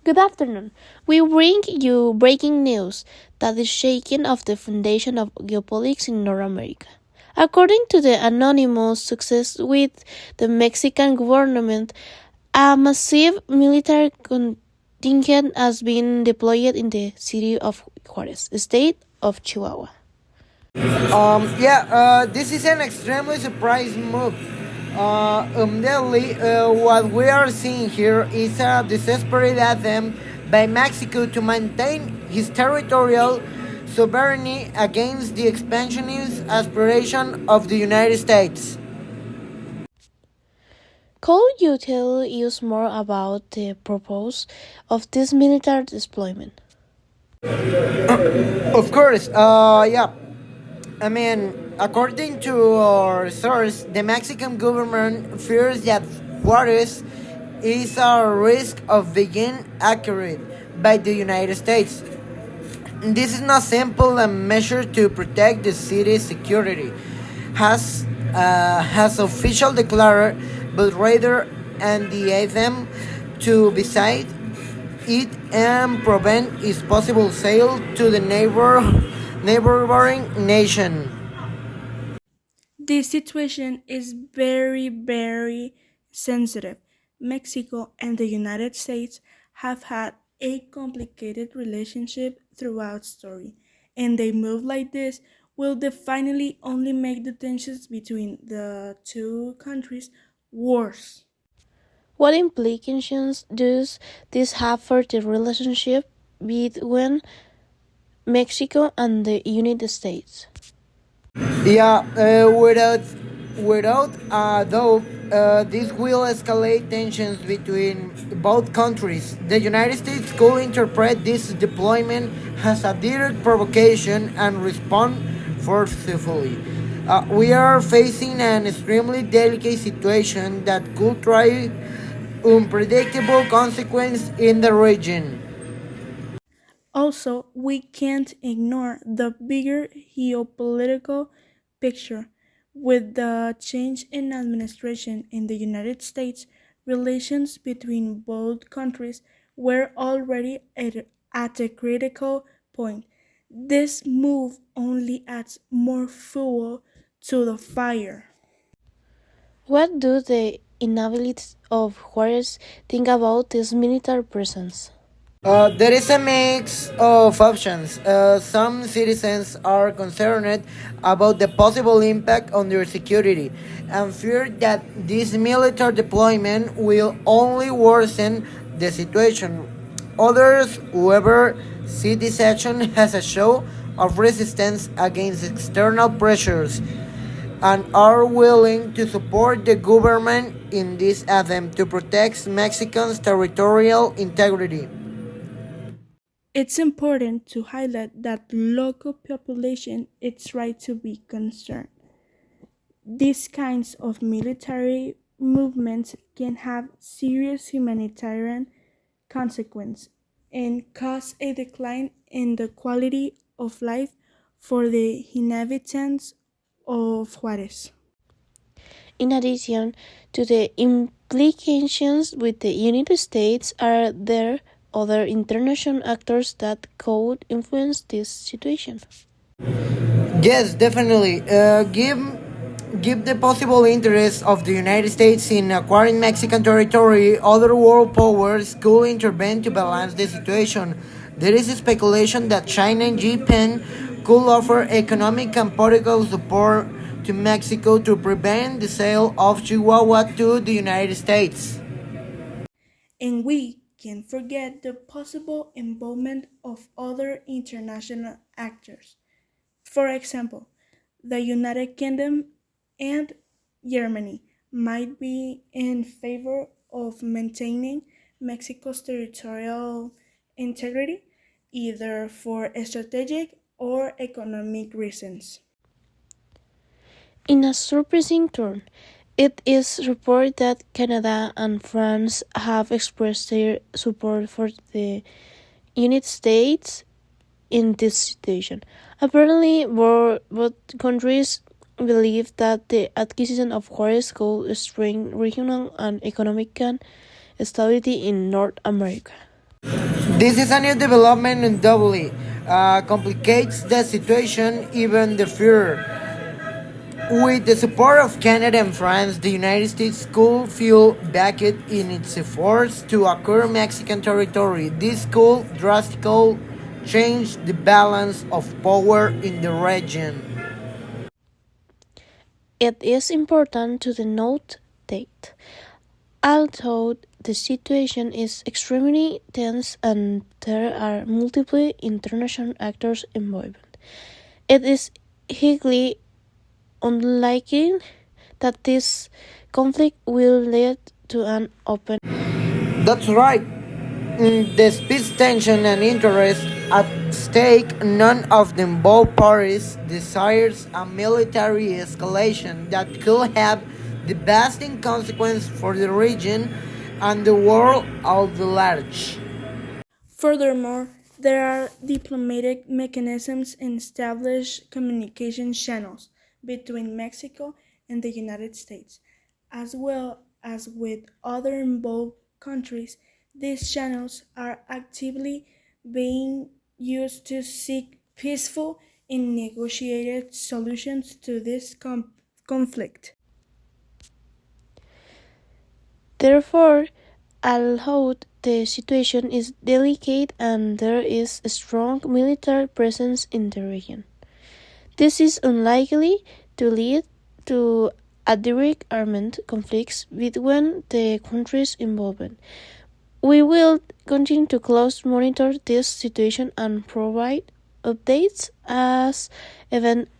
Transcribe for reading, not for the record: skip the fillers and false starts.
Good afternoon. We bring you breaking news that is shaking of the foundation of geopolitics in North America. According to the anonymous success with the Mexican government, a massive military contingent has been deployed in the city of Juarez, state of Chihuahua. This is an extremely surprising move. What we are seeing here is a desperate attempt by Mexico to maintain his territorial sovereignty against the expansionist aspiration of the United States. Could you tell us more about the purpose of this military deployment? Of course, according to our source, the Mexican government fears that Juarez is a risk of being accurate by the United States. This is not simple a measure to protect the city's security, has official declared, but rather and the aim to beside it and prevent its possible sale to the neighboring nation. This situation is very sensitive. Mexico and the United States have had a complicated relationship throughout story, and a move like this will definitely only make the tensions between the two countries worse. What implications does this have for the relationship between Mexico and the United States? Without this will escalate tensions between both countries. The United States could interpret this deployment as a direct provocation and respond forcefully. We are facing an extremely delicate situation that could drive unpredictable consequences in the region. Also, we can't ignore the bigger geopolitical picture. With the change in administration in the United States, relations between both countries were already at a critical point. This move only adds more fuel to the fire. What do the inhabitants of Juarez think about this military presence? There is a mix of options. Some citizens are concerned about the possible impact on their security and fear that this military deployment will only worsen the situation. Others, however, see this action as a show of resistance against external pressures and are willing to support the government in this attempt to protect Mexico's territorial integrity. It's important to highlight that the local population is right to be concerned. These kinds of military movements can have serious humanitarian consequences and cause a decline in the quality of life for the inhabitants of Juarez. In addition to the implications with the United States, are there other international actors that could influence this situation? Yes, definitely. Give the possible interest of the United States in acquiring Mexican territory, other world powers could intervene to balance the situation. There is speculation that China and Japan could offer economic and political support to Mexico to prevent the sale of Chihuahua to the United States. And we can't forget the possible involvement of other international actors. For example, the United Kingdom and Germany might be in favor of maintaining Mexico's territorial integrity, either for strategic or economic reasons. In a surprising turn, it is reported that Canada and France have expressed their support for the United States in this situation. Apparently, both countries believe that the acquisition of Juarez could strengthen regional and economic stability in North America. This is a new development and doubly complicates the situation even the further. With the support of Canada and France, the United States could feel backed in its efforts to acquire Mexican territory. This could drastically change the balance of power in the region. It is important to note that although the situation is extremely tense and there are multiple international actors involved, it is highly unlikely that this conflict will lead to an open. That's right. The speech tension and interest at stake, none of the involved parties desires a military escalation that could have devastating consequences for the region and the world at large. Furthermore, there are diplomatic mechanisms and established communication channels between Mexico and the United States, as well as with other involved countries. These channels are actively being used to seek peaceful and negotiated solutions to this conflict. Therefore, although the situation is delicate and there is a strong military presence in the region, this is unlikely to lead to a direct armed conflicts between the countries involved. We will continue to closely monitor this situation and provide updates as events